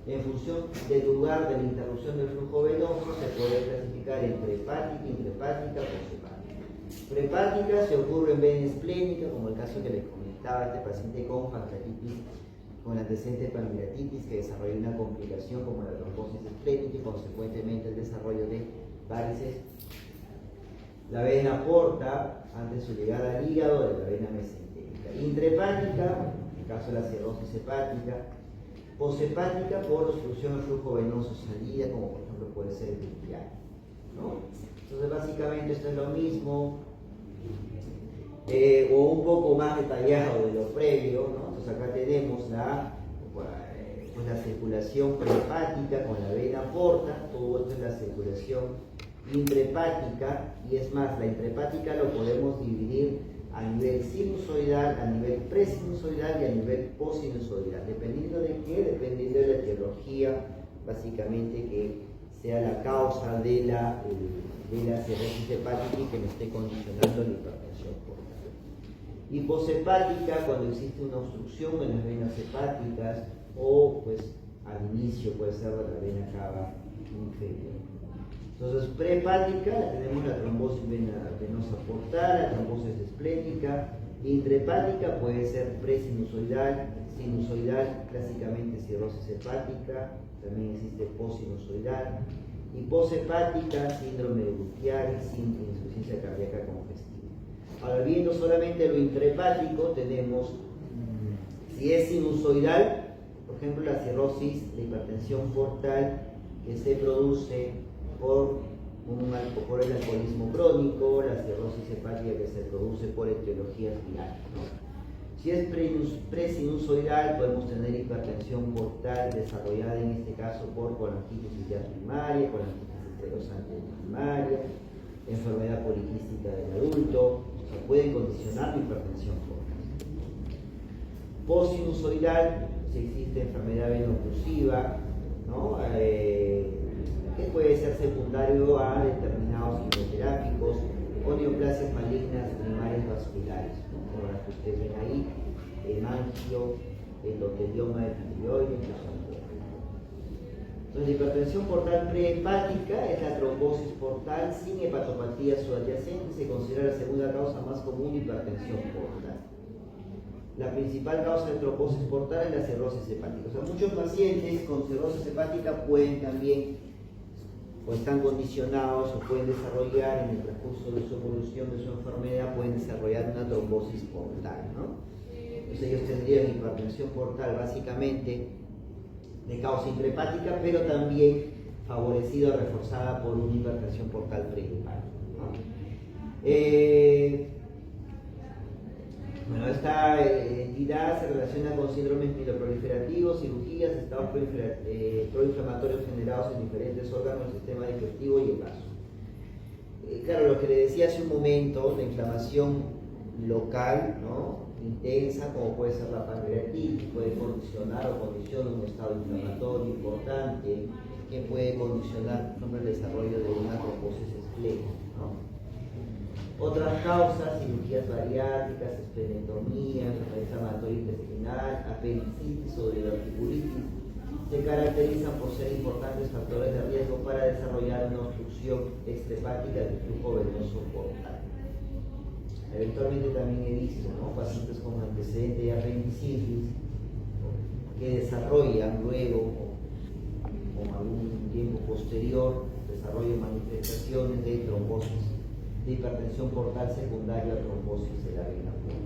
En función del lugar de la interrupción del flujo venoso, se puede clasificar en prehepática, intrahepática, posthepática. Prehepática se ocurre en vena esplénica, como el caso que les comentaba, este paciente con pancreatitis, con antecedente de pancreatitis, que desarrolla una complicación como la trombosis esplénica y consecuentemente el desarrollo de varices. La vena porta, antes de su llegada al hígado, de la vena mesentérica. Intrahepática, en el caso de la cirrosis hepática. Poshepática por obstrucción al flujo venoso salida, como por ejemplo puede ser el Chiari, ¿no? Entonces, básicamente esto es lo mismo, o un poco más detallado de lo previo, ¿no? Entonces, acá tenemos la circulación prehepática con la vena porta, todo esto es la circulación intrahepática, y es más, la intrahepática lo podemos dividir a nivel sinusoidal, a nivel presinusoidal y a nivel posinusoidal. ¿Dependiendo de qué? Dependiendo de la etiología, básicamente, que sea la causa de la cirrosis hepática y que me esté condicionando la hipertensión portal. Y poshepática, cuando existe una obstrucción en las venas hepáticas, o pues al inicio puede ser de la vena cava inferior. Entonces, prehepática, tenemos la trombosis venosa portal, la trombosis esplénica. Intrahepática puede ser presinusoidal, sinusoidal, clásicamente cirrosis hepática, también existe posinusoidal. Y poshepática, síndrome de Chiari, sin insuficiencia cardíaca congestiva. Ahora, viendo solamente lo intrahepático, tenemos Si es sinusoidal, por ejemplo, la cirrosis, la hipertensión portal que se produce por el alcoholismo crónico, la cirrosis hepática que se produce por etiologías virales, ¿no? Si es presinusoidal, podemos tener hipertensión portal desarrollada en este caso por colangitis biliar primaria, colangitis estenosante primaria, enfermedad poliquística del adulto, o sea, pueden condicionar la hipertensión portal. Postsinusoidal, si existe enfermedad veno-oclusiva, ¿no? Que puede ser secundario a determinados quimioterápicos o neoplasias malignas primarias vasculares, ¿no? Como las que ustedes ven ahí, hemangio, endotelioma de tiroides, entonces, la hipertensión portal prehepática es la trombosis portal sin hepatopatía subyacente, se considera la segunda causa más común de hipertensión portal. La principal causa de trombosis portal es la cirrosis hepática. O sea, muchos pacientes con cirrosis hepática pueden también, o están condicionados, o pueden desarrollar en el transcurso de su evolución de su enfermedad, pueden desarrollar una trombosis portal, ¿no? Entonces ellos tendrían hipertensión portal básicamente de causa intrahepática, pero también favorecida o reforzada por una hipertensión portal prehepática, ¿no? Bueno, esta entidad se relaciona con síndromes mieloproliferativos, cirugías, estados proinflamatorios generados en diferentes órganos del sistema digestivo y el vaso. Claro, lo que le decía hace un momento, la inflamación local, ¿no? Intensa, como puede ser la pancreatitis, puede condicionar o condiciona un estado inflamatorio importante, que puede condicionar, por ejemplo, el desarrollo de una trombosis esclética, ¿no? Otras causas, cirugías bariátricas, esplenectomía, enfermedad inflamatoria intestinal, apendicitis o diverticulitis, se caracterizan por ser importantes factores de riesgo para desarrollar una obstrucción extrahepática del flujo venoso portal. Eventualmente también he visto, ¿no?, pacientes con antecedente de apendicitis que desarrollan luego o algún tiempo posterior, desarrollan manifestaciones de trombosis, de hipertensión portal secundaria a trombosis de la vena portal.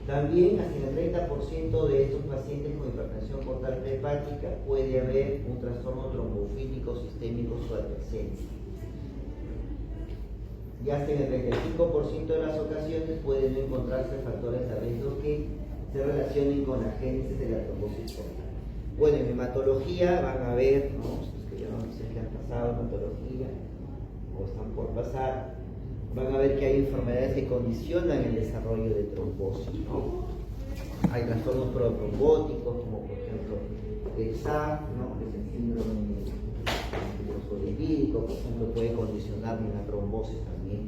También, hasta el 30% de estos pacientes con hipertensión portal prehepática puede haber un trastorno trombofílico sistémico subyacente. Y hasta en el 35% de las ocasiones pueden no encontrarse factores de riesgo que se relacionen con la génesis de la trombosis portal. Bueno, en hematología van a ver, ¿no?, que ya no sé qué han pasado en hematología o están por pasar, van a ver que hay enfermedades que condicionan el desarrollo de trombosis, ¿no? Hay trastornos protrombóticos, como por ejemplo el SAF, ¿no?, que es el síndrome fosfolipídico, por ejemplo, puede condicionar una trombosis también,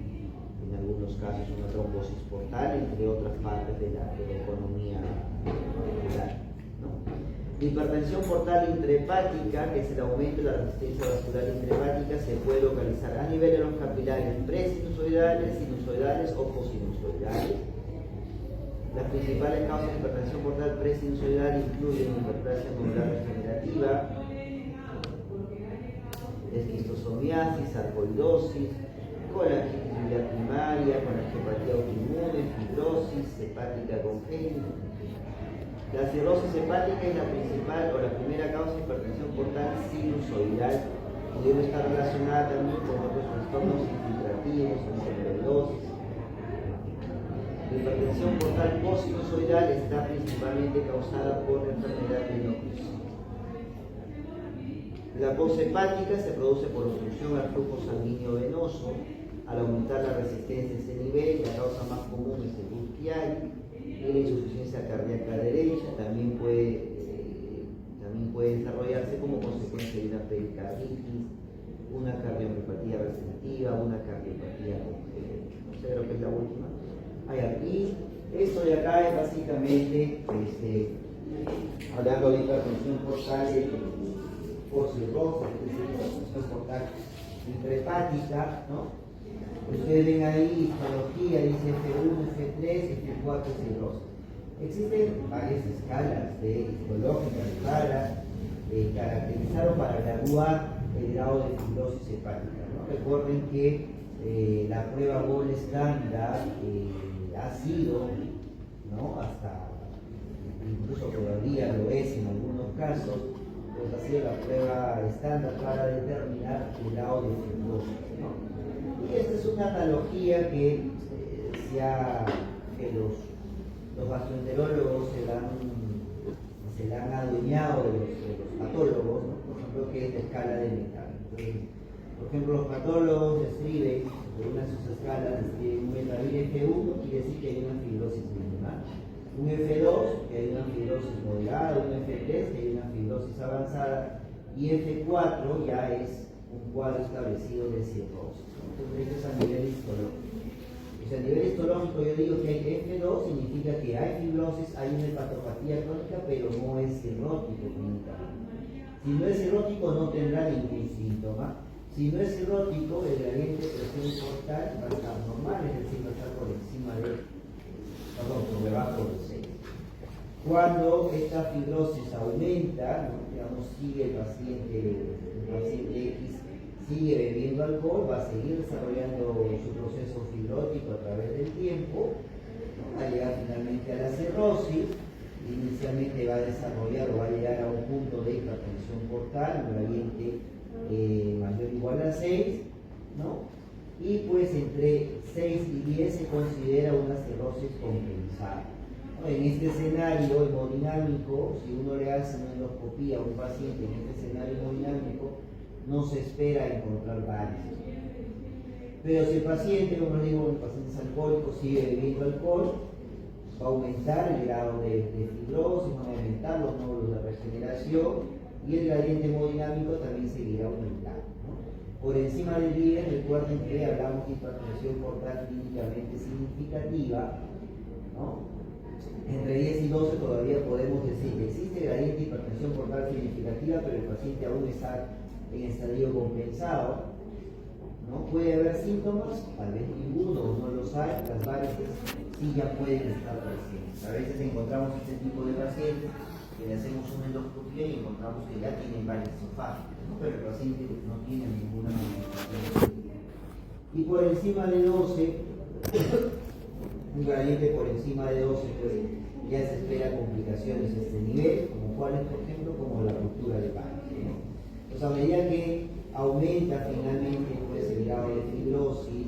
en algunos casos una trombosis portal, entre otras partes de la economía molecular, ¿no? La hipertensión portal intrahepática, que es el aumento de la resistencia vascular intrahepática, se puede localizar a nivel de los capilares presinusoidales, sinusoidales o cosinusoidales. Las principales causas de hipertensión portal presinusoidal incluyen hiperplasia nodular degenerativa, esquistosomiasis, sarcoidosis, colangitis biliar primaria, colangiopatía autoinmune, fibrosis hepática congénita. La cirrosis hepática es la principal o la primera causa de hipertensión portal sinusoidal y debe estar relacionada también con otros trastornos infiltrativos, como la amiloidosis. La hipertensión portal postsinusoidal está principalmente causada por la enfermedad veno-oclusiva. La poshepática se produce por obstrucción al flujo sanguíneo venoso. Al aumentar la resistencia a ese nivel, la causa más común es el UTI. Y la insuficiencia cardíaca derecha también puede desarrollarse como consecuencia de una pericarditis, una cardiomiopatía restrictiva, una cardiopatía congénita. No sé, creo que es la última. Y esto de acá es básicamente hablando de hipertensión portal por cirrosis, hipertensión portal intrahepática, ¿no? Ustedes ven ahí, histología, dice F1, F3, F4, cirrosis. Existen varias escalas histológicas para caracterizar o para evaluar el grado de fibrosis hepática, ¿no? Recuerden que la prueba Gold estándar ha sido, ¿no?, hasta incluso todavía lo es en algunos casos, pues ha sido la prueba estándar para determinar el grado de fibrosis, ¿no? Y esta es una analogía que los gastroenterólogos se la han adueñado de los patólogos, ¿no? Por ejemplo, que es la escala de Metcalfe. Por ejemplo, los patólogos describen, por una de sus escalas, describen un Metcalfe F1, quiere decir que hay una fibrosis mínima, un F2, que hay una fibrosis moderada, un F3, que hay una fibrosis avanzada, y F4 ya es un cuadro establecido de cirrosis, ¿no? Entonces, eso es a nivel histológico. O sea, a nivel histológico yo digo que hay F2, significa que hay fibrosis, hay una hepatopatía crónica, pero no es cirrótico clínicamente. Si no es cirrótico, no tendrá ningún síntoma. Si no es cirrótico, el gradiente de presión portal va a estar normal, es decir, va a estar por debajo de 6. Cuando esta fibrosis aumenta, ¿no? Digamos, sigue el paciente X sigue bebiendo alcohol, va a seguir desarrollando su proceso fibrótico a través del tiempo, ¿no? Va a llegar finalmente a la cirrosis. Inicialmente va a desarrollar o va a llegar a un punto de hipertensión portal, un gradiente mayor o igual a 6, ¿no? Y pues entre 6 y 10 se considera una cirrosis compensada, ¿no? En este escenario hemodinámico, si uno le hace una endoscopía a un paciente en este escenario hemodinámico, no se espera encontrar varices. Pero si el paciente, como digo, el paciente es alcohólico, sigue bebiendo alcohol, va a aumentar el grado de fibrosis, van a aumentar los nódulos de regeneración y el gradiente hemodinámico también seguirá aumentando, ¿no? Por encima del 10, recuerden que hablamos de hipertensión portal clínicamente significativa, ¿no? Entre 10 y 12 todavía podemos decir que existe gradiente de hipertensión portal significativa, pero el paciente aún está en estadio compensado, ¿no? Puede haber síntomas, tal vez ninguno, no los hay, las varices sí ya pueden estar presentes. A veces encontramos este tipo de pacientes que le hacemos una endoscopia y encontramos que ya tienen varices esofágicas, ¿no? Pero el paciente no tiene ninguna manifestación. Y por encima de 12, un gradiente por encima de 12, pues ya se espera complicaciones a este nivel, como cuáles, por ejemplo, como la ruptura de páncreas, ¿no? Entonces, a medida que aumenta finalmente pues, el grado de fibrosis,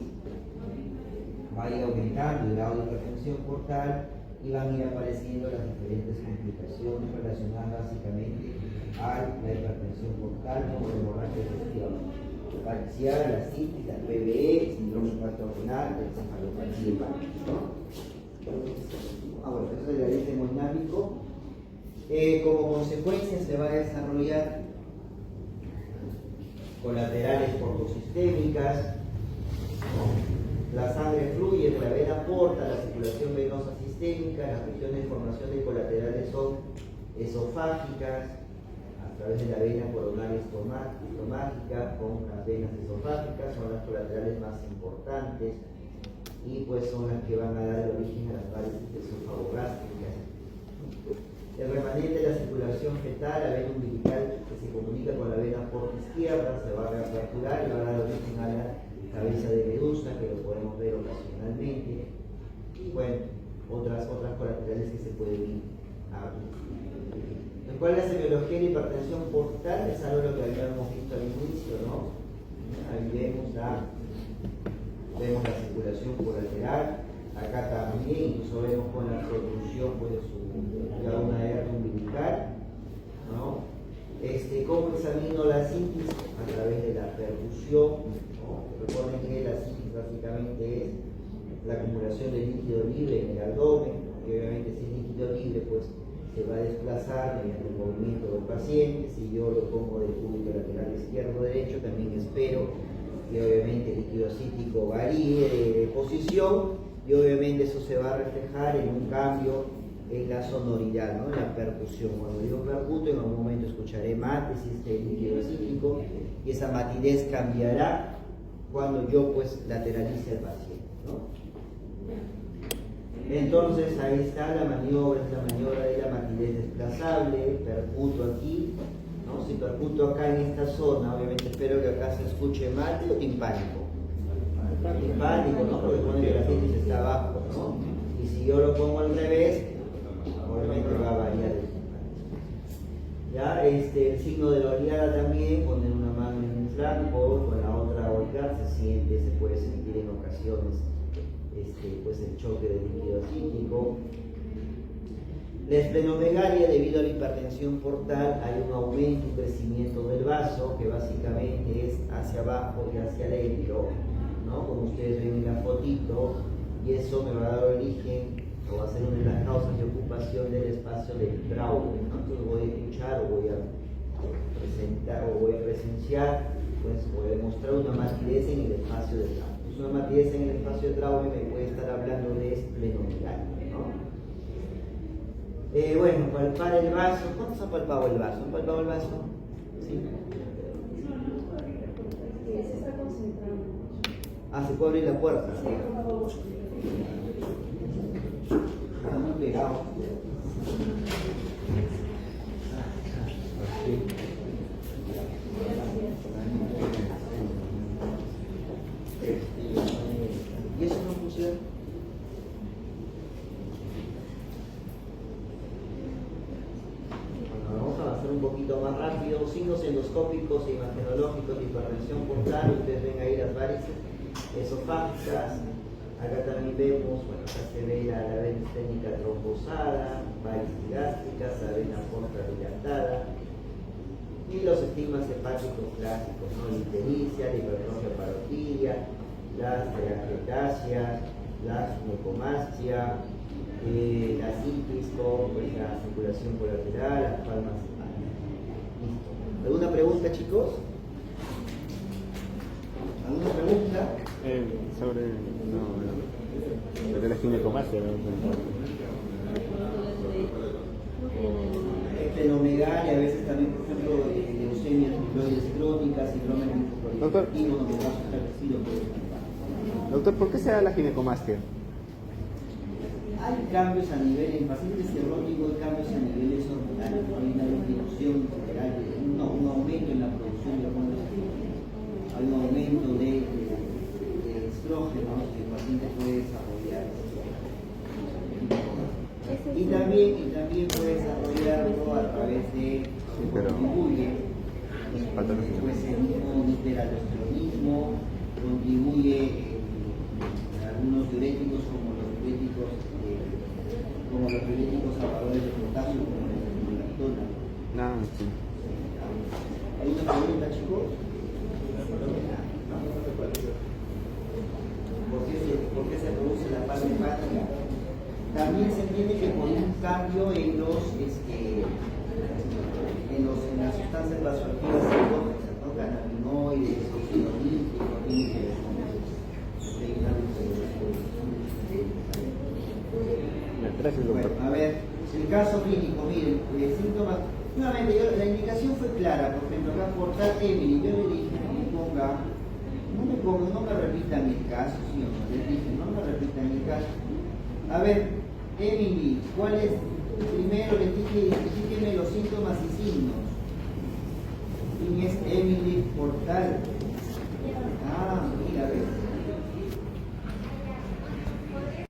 va a ir aumentando el grado de hipertensión portal y van a ir apareciendo las diferentes complicaciones relacionadas básicamente a la hipertensión portal, como la hemorragia digestiva parcial, la citis, la PBE, síndrome hepatorenal, la encefalopatía hepática, ¿no? Bueno, eso es el gradiente hemodinámico. Como consecuencia se va a desarrollar colaterales portosistémicas, ¿no? La sangre fluye de la vena porta, la circulación venosa sistémica, las regiones de formación de colaterales son esofágicas, a través de la vena coronaria estomágica con las venas esofágicas, son las colaterales más importantes y pues son las que van a dar origen a las varices esofagogástricas. El remanente de la circulación fetal, la vena umbilical que se comunica con la vena porta izquierda, se va a reaperturar y va a dar origen a la cabeza de medusa, que lo podemos ver ocasionalmente, y bueno, otras colaterales que se pueden ir abriendo. ¿Cuál es la semiología de hipertensión portal? Es algo lo que habíamos visto al inicio, ¿no? Ahí vemos la circulación colateral, acá también, incluso vemos con la protrusión pues, de una hernia umbilical, ¿no? ¿Cómo examino la citis? A través de la perfusión, ¿no? Recuerden que la citis básicamente es la acumulación de líquido libre en el abdomen, y obviamente si es líquido libre, pues se va a desplazar mediante el movimiento del paciente. Si yo lo pongo de cúbito lateral izquierdo o derecho, también espero que obviamente el líquido cítico varíe de posición y obviamente eso se va a reflejar en un cambio en la sonoridad, ¿no? En la percusión. Cuando yo percuto, en algún momento escucharé mate si es el líquido cítico y esa matidez cambiará cuando yo pues lateralice al paciente, ¿no? Entonces ahí está la maniobra, es la maniobra de la matidez desplazable, percuto aquí, ¿no? Si percuto acá en esta zona, obviamente espero que acá se escuche mate o timpánico. Timpánico, ¿no? Porque pone que la citis está abajo, ¿no? Y si yo lo pongo al revés, obviamente va a variar. Ya, el signo de la oleada también, poner una mano en un flanco, con la otra volcar, se puede sentir en ocasiones pues el choque del líquido cítrico. La esplenomegalia, debido a la hipertensión portal, hay un aumento, un crecimiento del vaso, que básicamente es hacia abajo y hacia adentro, ¿no? Como ustedes ven en la fotito, y eso me va a dar origen, o va a ser una de las causas de ocupación del espacio del Brauer, ¿no? Entonces voy a escuchar o voy a presentar o voy a presenciar, pues voy a demostrar una matidez en el espacio del Brauer. Pues una matidez en el espacio del Brauer me puede estar hablando de esplenomegalia, ¿no? Bueno, palpar el vaso. ¿Cuántos han palpado el vaso? ¿Han palpado el vaso? ¿Sí? Se está concentrando. Ah, se puede abrir la puerta. Está muy pegado. ¿Y eso no funciona? Vamos a avanzar un poquito más rápido. Signos endoscópicos e imagenológicos de hipertensión portal. Ustedes ven ahí las varices esofágicas. Acá también vemos, bueno, acá se ve la vena esténica trombosada, varices gástricas, la vena porta dilatada. Y los estigmas hepáticos clásicos, ¿no? La ictericia, la hipertrofia parotidia, la telangiectasia, la ginecomastia, la citis con pues, la circulación colateral, las palmas. Listo. ¿Alguna pregunta, chicos? ¿Alguna pregunta? Sobre la ginecomastia. Esplenomegalia, a veces también, por ejemplo, leucemias microides crónicas, síndrome linfoproliferativos, donde el vaso está crecido por el campano. Doctor, ¿por qué se da la ginecomastia? Hay cambios a nivel, en pacientes cirróticos hay cambios a niveles hormonales, hay una disminución general, un aumento en la producción de hormonas, hay un aumento de estrógenos que el paciente puede desarrollar. Y también puede desarrollarlo a través de, contribuye, pues el mismo hiperaldosteronismo, contribuye algunos diuréticos como los diuréticos salvadores de potasio, como la lactona. No, sí. ¿Hay una pregunta, chicos? ¿Por qué se produce la parte hepática? También se entiende que por un cambio en las sustancias vasoactivas endógenas, ¿no? Cannabinoides, óxido nítrico, Gracias, doctor. Bueno, a ver, el caso clínico, miren, síntomas. Nuevamente, la indicación fue clara, por ejemplo, acá portal Emily, yo le dije, no me repitan el caso, ¿sí o no? Les dije, no me repitan el caso. A ver, Emily, ¿cuál es? Primero les dije, identifíquenme los síntomas y signos. ¿Quién es Emily Portal?